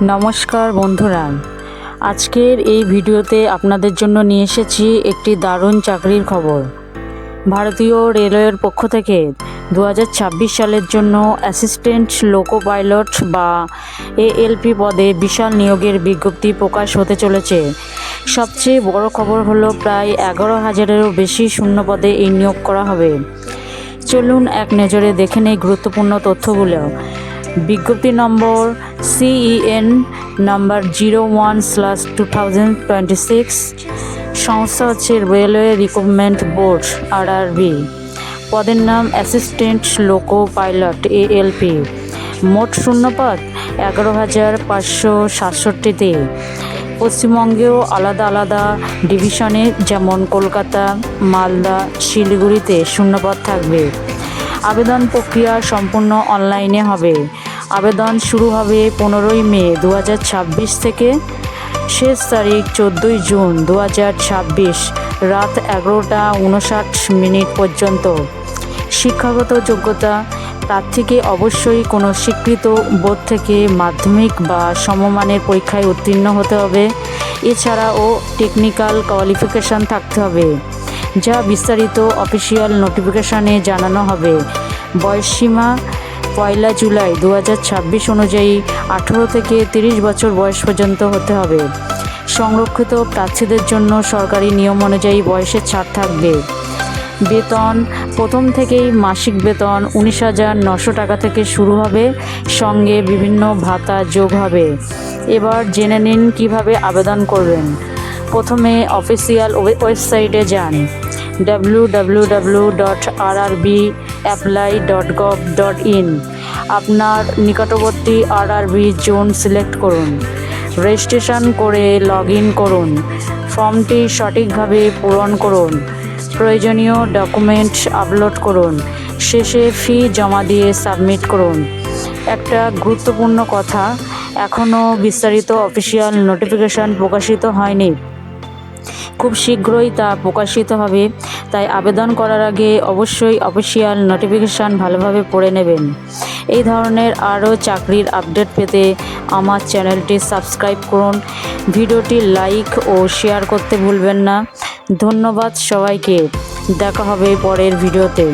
নমস্কার বন্ধুরা, আজকের এই ভিডিওতে আপনাদের জন্য নিয়ে এসেছি একটি দারুণ চাকরির খবর। ভারতীয় রেলওয়ের পক্ষ থেকে 2026 সালের জন্য অ্যাসিস্ট্যান্ট লোকো পাইলট বা এএলপি পদে বিশাল নিয়োগের বিজ্ঞপ্তি প্রকাশ হতে চলেছে। সবচেয়ে বড় খবর হলো প্রায় 11,000-এরও বেশি শূন্য পদে এই নিয়োগ করা হবে। চলুন এক নজরে দেখে নেই গুরুত্বপূর্ণ তথ্যগুলো। বিজ্ঞপ্তি নম্বর CEN নাম্বার 01/2026। সংস্থা হচ্ছে রেলওয়ে রিক্রুটমেন্ট বোর্ড RRB। পদের নাম অ্যাসিস্ট্যান্ট লোকো পাইলট ALP। মোট শূন্যপদ 11,567টি। পশ্চিমবঙ্গেও আলাদা আলাদা ডিভিশনে যেমন কলকাতা, মালদা, শিলিগুড়িতে শূন্যপদ থাকবে। আবেদন প্রক্রিয়া সম্পূর্ণ অনলাইনে হবে। আবেদন শুরু হবে 15ই মে 2026 থেকে। শেষ তারিখ 14ই জুন 2026 রাত 11:59 পর্যন্ত। শিক্ষাগত যোগ্যতা: প্রার্থীকে অবশ্যই কোনো স্বীকৃত বোর্ড থেকে মাধ্যমিক বা সমমানের পরীক্ষায় উত্তীর্ণ হতে হবে। এছাড়াও টেকনিক্যাল কোয়ালিফিকেশান থাকতে হবে, যা বিস্তারিত অফিসিয়াল নোটিফিকেশানে জানানো হবে। বয়সসীমা 1 জুলাই 2026 অনুযায়ী 18 থেকে 30 বছর বয়স পর্যন্ত হতে হবে। সংরক্ষিত প্রার্থীদের জন্য সরকারি নিয়ম অনুযায়ী বয়সের ছাড় থাকবে। বেতন: প্রথম থেকেই মাসিক বেতন 19,900 টাকা থেকে শুরু হবে, সঙ্গে বিভিন্ন ভাতা যোগ হবে। এবার জেনে নিন কিভাবে আবেদন করবেন। প্রথমে অফিসিয়াল ওয়েবসাইটে যান, www.rrbapply.gov.in। আপনার নিকটবর্তী RRB জোন সিলেক্ট করুন। রেজিস্ট্রেশন করে লগ ইন করুন। ফর্মটি সঠিকভাবে পূরণ করুন। প্রয়োজনীয় ডকুমেন্ট আপলোড করুন। শেষে ফি জমা দিয়ে সাবমিট করুন। একটা গুরুত্বপূর্ণ কথা, এখনও বিস্তারিত অফিসিয়াল নোটিফিকেশান প্রকাশিত হয়নি। খুব শীঘ্রই তা প্রকাশিত হবে, তাই আবেদন করার আগে অবশ্যই অফিসিয়াল নোটিফিকেশান ভালোভাবে পড়ে নেবেন। এই ধরনের আরও চাকরির আপডেট পেতে আমার চ্যানেলটি সাবস্ক্রাইব করুন। ভিডিওটি লাইক ও শেয়ার করতে ভুলবেন না। ধন্যবাদ সবাইকে। দেখা হবে পরের ভিডিওতে।